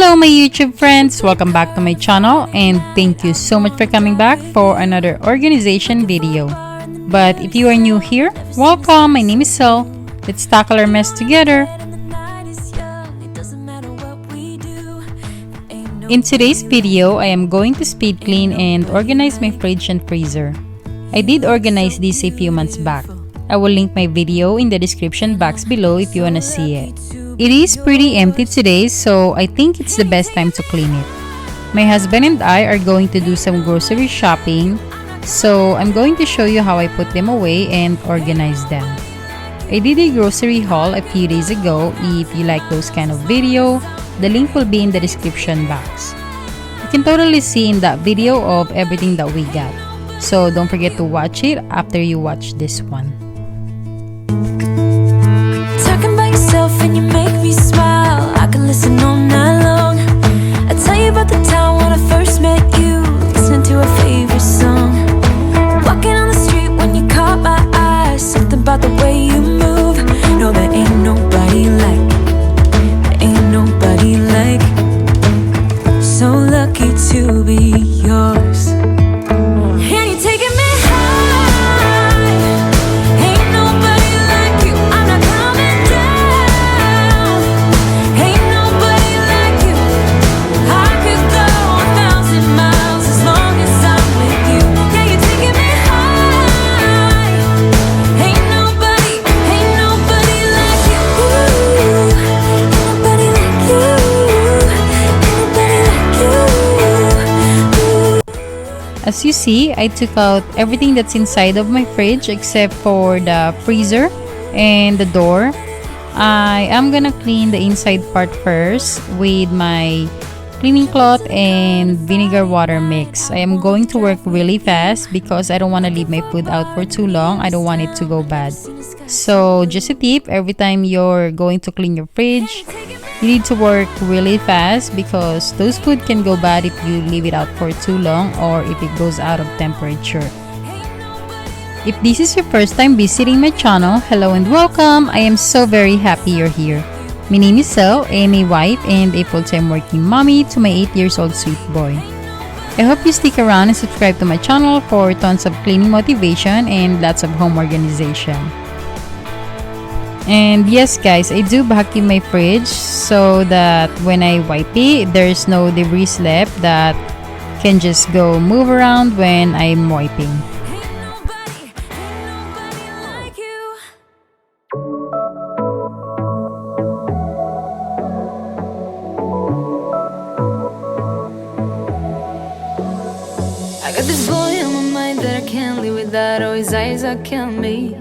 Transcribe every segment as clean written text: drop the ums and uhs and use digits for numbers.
Hello my YouTube friends, welcome back to my channel and thank you so much for coming back for another organization video. But if you are new here, welcome, my name is Selle. Let's tackle our mess together. In today's video, I am going to speed clean and organize my fridge and freezer. I did organize this a few months back. I will link my video in the description box below if you wanna see it. It is pretty empty today, so I think it's the best time to clean it. My husband and I are going to do some grocery shopping, so I'm going to show you how I put them away and organize them. I did a grocery haul a few days ago. If you like those kind of video, the link will be in the description box. You can totally see in that video of everything that we got, so don't forget to watch it after you watch this one. And you make me smile. I can listen all night long. I tell you about the time when I first met you, listening to a favorite song. Walking on the street when you caught my eye. Something about the way you move. No, there ain't nobody like. There ain't nobody like. So lucky to be yours. And you're taking me high. Ain't nobody like you. I'm not coming down. Ain't nobody like you. I could go 1,000 miles as long as I'm with you. Yeah, you're taking me high. Ain't nobody like you. Ain't nobody like you. Ain't nobody like you. As you see, I took out everything that's inside of my fridge except for the freezer and the door. I am gonna clean the inside part first with my cleaning cloth and vinegar water mix. I am going to work really fast because I don't want to leave my food out for too long. I don't want it to go bad. So just a tip, every time you're going to clean your fridge, you need to work really fast because those food can go bad if you leave it out for too long or if it goes out of temperature. If this is your first time visiting my channel, hello and welcome. I am so very happy you're here. My name is Selle. I am a wife and a full-time working mommy to my 8 years old sweet boy. I hope you stick around and subscribe to my channel for tons of cleaning motivation and lots of home organization. And yes guys, I do vacuum my fridge so that when I wipe it, there's no debris left that can just go move around when I'm wiping. I got this boy on my mind that I can't live without. Oh, his eyes are killing me.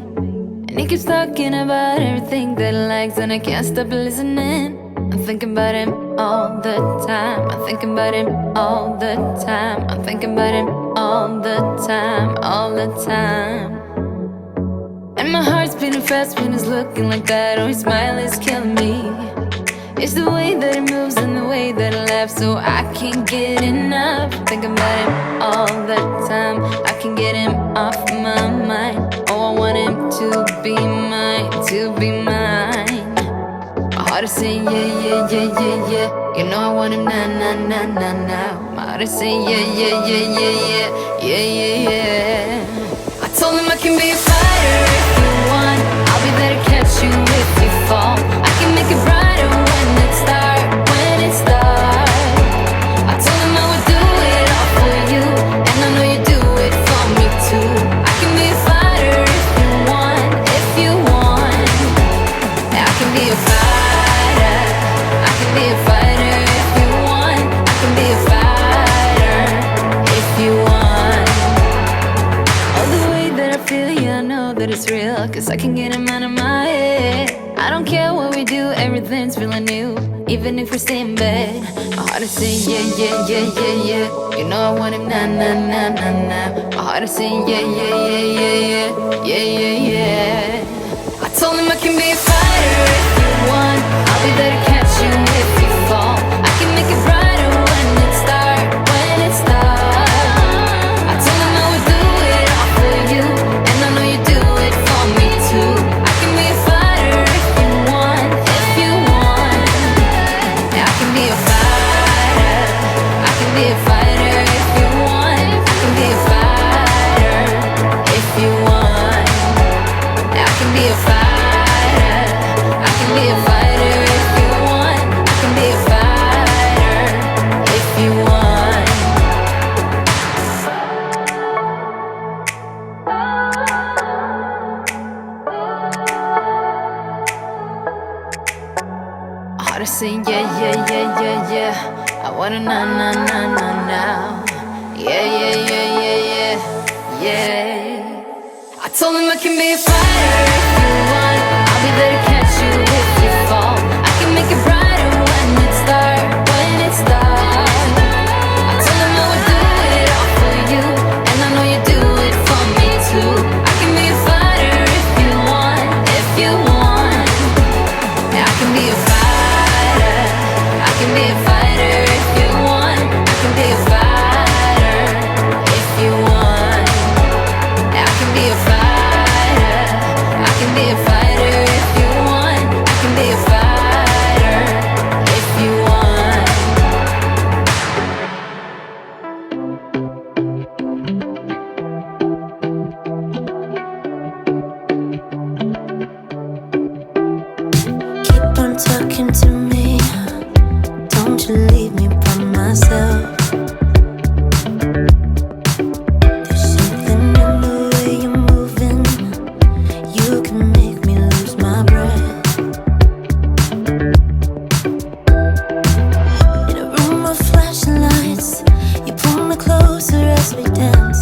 And he keeps talking about everything that he likes, and I can't stop listening. I'm thinking about him all the time. I'm thinking about him all the time. I'm thinking about him all the time, all the time. And my heart's beating fast when he's looking like that. Oh, his smile is killing me. It's the way that he moves and the way that he laughs, so I can't get enough. Thinking about him all the time. I can't get him off my mind. Oh, I want him to be mine, to be mine. My heart is saying yeah, yeah, yeah, yeah, yeah. You know I want him now, now, now, now, now. My heart is saying yeah, yeah, yeah, yeah, yeah, yeah, yeah, yeah. I told him I can be a fighter if you want. I'll be there to catch you if you fall. I can make it brighter when it's dark, when it's dark. I told him I would do it all for you, and I know you do it for me too. I can be a fighter if you want, if you want. Yeah, I can be a fighter. I can be a fighter if you want. I can be a fighter if you want. All the way that I feel, yeah, I know that it's real, 'cause I can get him out of my head. I don't care what we do, everything's feeling new. Even if we stay in bed, my heart is saying yeah, yeah, yeah, yeah, yeah. You know I want him now, now, now, now, now. My heart is saying yeah, yeah, yeah, yeah, yeah, yeah, yeah, yeah. I told him I can be a fighter if you want. I'll be there to catch you if you fall. I can make it brighter when it's dark, when it's dark. I told him I would do it all for you, and I know you do it for me too. I can be a fighter if you want, if you want. Yeah, I can be a fighter. started saying yeah, yeah, yeah, yeah, yeah. I wanna na na na na now. Yeah, yeah, yeah, yeah, yeah, yeah. I told him I can be a fighter if you want. I'll be there to catch you if you fall. I can make it brighter when it's dark, when it's dark. I told him I would do it all for you, and I know you do it for me too. I can be a fighter if you want, if you want. Yeah, I can be a fighter. I can be a fighter if you want. I can be a fighter if you want. Yeah, I can be a fighter. I can be a fighter if you want. I can be a fighter if you want. Keep on talking to me. Don't you leave me by myself. There's something in the way you're moving. You can make me lose my breath. In a room of flashing lights, you pull me closer as we dance.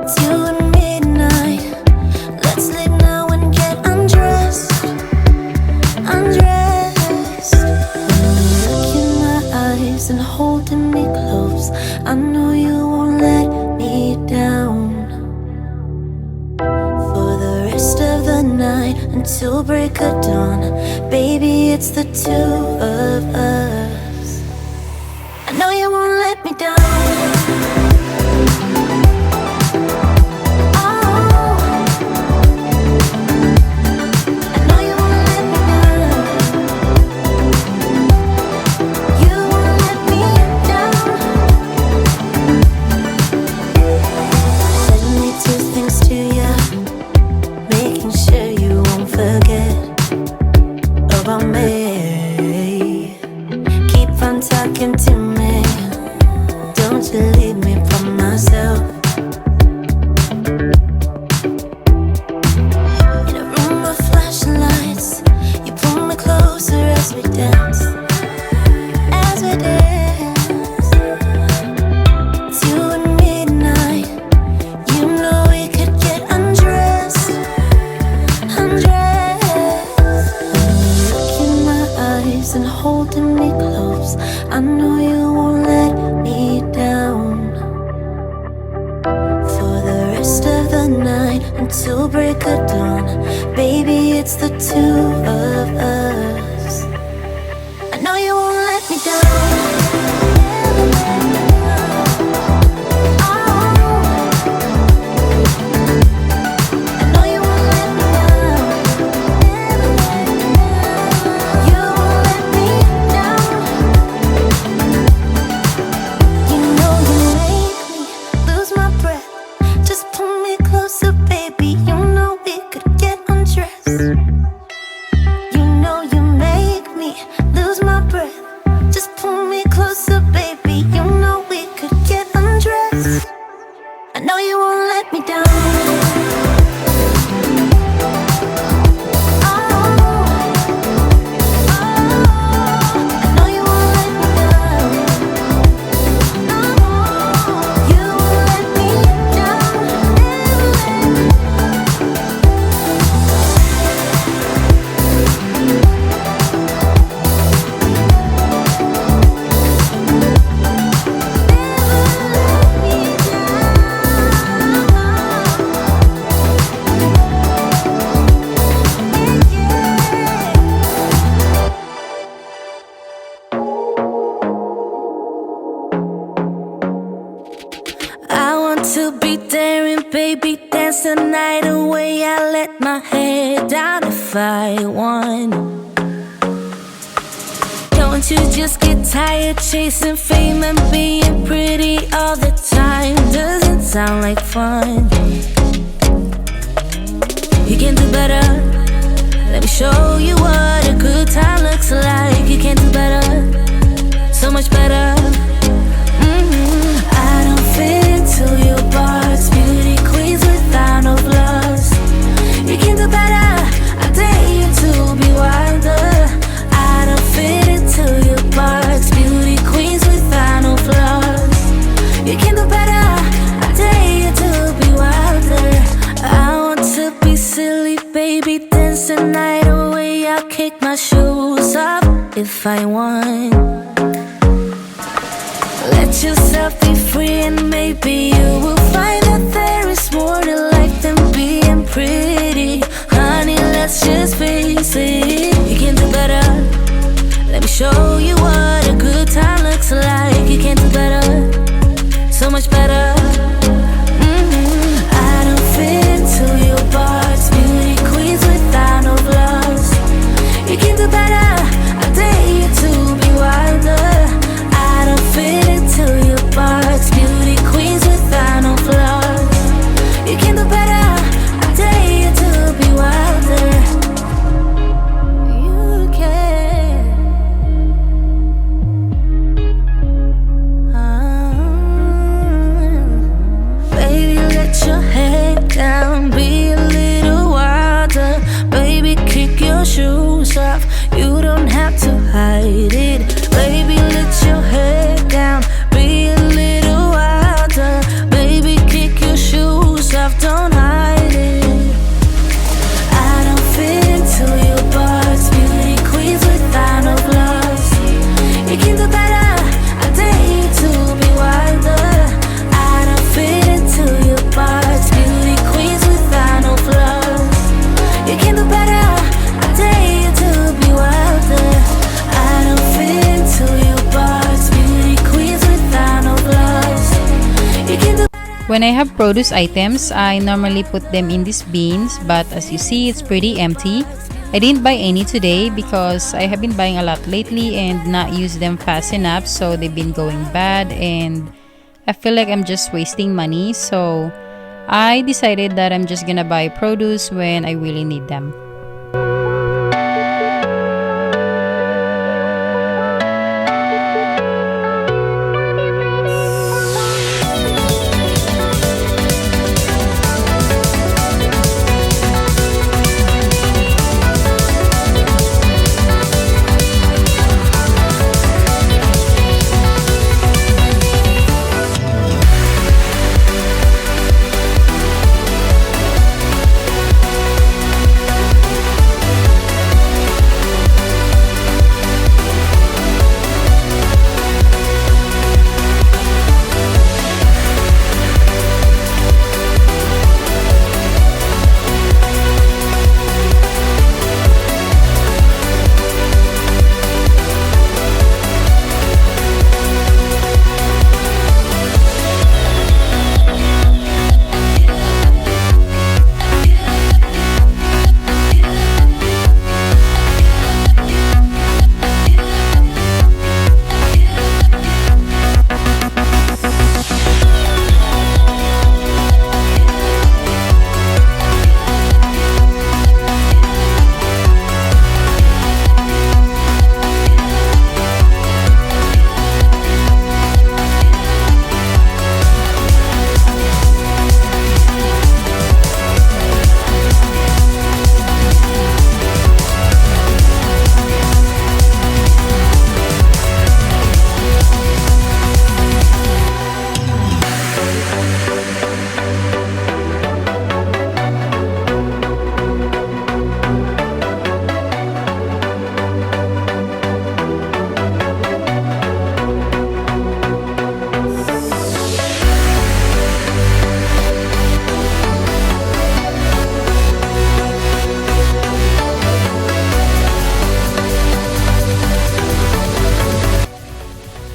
It's you and me tonight. Let's leave now and get undressed. Undressed. Look in my eyes and holding me close. I know you won't let me down. For the rest of the night until break of dawn, baby, it's the two of us. I know you won't let me down. Talking to me, don't you leave me by myself. In a room of flashing lights, you pull me closer as we dance. As we dance, it's you and me tonight. You know we could get undressed. Undressed. Look in my eyes and holding me close. I know you won't let me down. For the rest of the night until break of dawn, baby, it's the two of us. I know you won't let me down. To be daring, baby, dance the night away. I let my head down if I won. Don't you just get tired chasing fame and being pretty all the time? Doesn't sound like fun. You can do better. Let me show you what a good time looks like. You can do better, so much better. I don't fit into your box. Beauty queens without no flaws. You can do better. dance the night away, I'll kick my shoes off if I want. Let yourself be free and maybe you will find that there is more to life than being pretty. Honey, let's just face it, you can do better. Let me show you what a good time looks like. You can do better, so much better. I don't fit into your box. Beauty queens without no flaws. You can do better, I dare you to be wilder. I don't fit into your box. Beauty queens without no flaws. You can do better, I dare you to be wilder. You can. Baby, let your head down, be a little wilder. Baby, kick your shoes off, you don't have to hide it. Baby, let your head down, be a little wilder. Baby, kick your shoes off, don't hide it. I don't fit into your box. Beauty queens without no flaws. You can do better, I dare you to be wilder. I don't fit into your box. Beauty queens without no flaws. You can do better, I dare you to be wilder. I don't fit into your box. Beauty queens without no flaws. You can do. When I have produce items, I normally put them in these bins, but as you see, it's pretty empty. I didn't buy any today because I have been buying a lot lately and not use them fast enough, so they've been going bad and I feel like I'm just wasting money. So I decided that I'm just gonna buy produce when I really need them.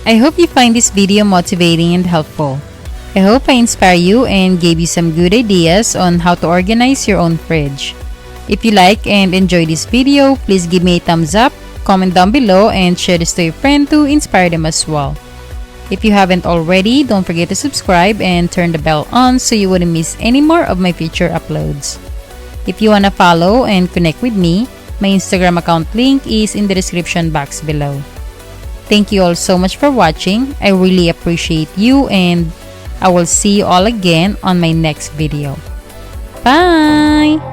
I hope you find this video motivating and helpful. I hope I inspire you and gave you some good ideas on how to organize your own fridge. If you like and enjoy this video, please give me a thumbs up, comment down below, and share this to your friend to inspire them as well. If you haven't already, don't forget to subscribe and turn the bell on so you wouldn't miss any more of my future uploads. If you wanna follow and connect with me, my Instagram account link is in the description box below. Thank you all so much for watching. I really appreciate you and I will see you all again on my next video. Bye!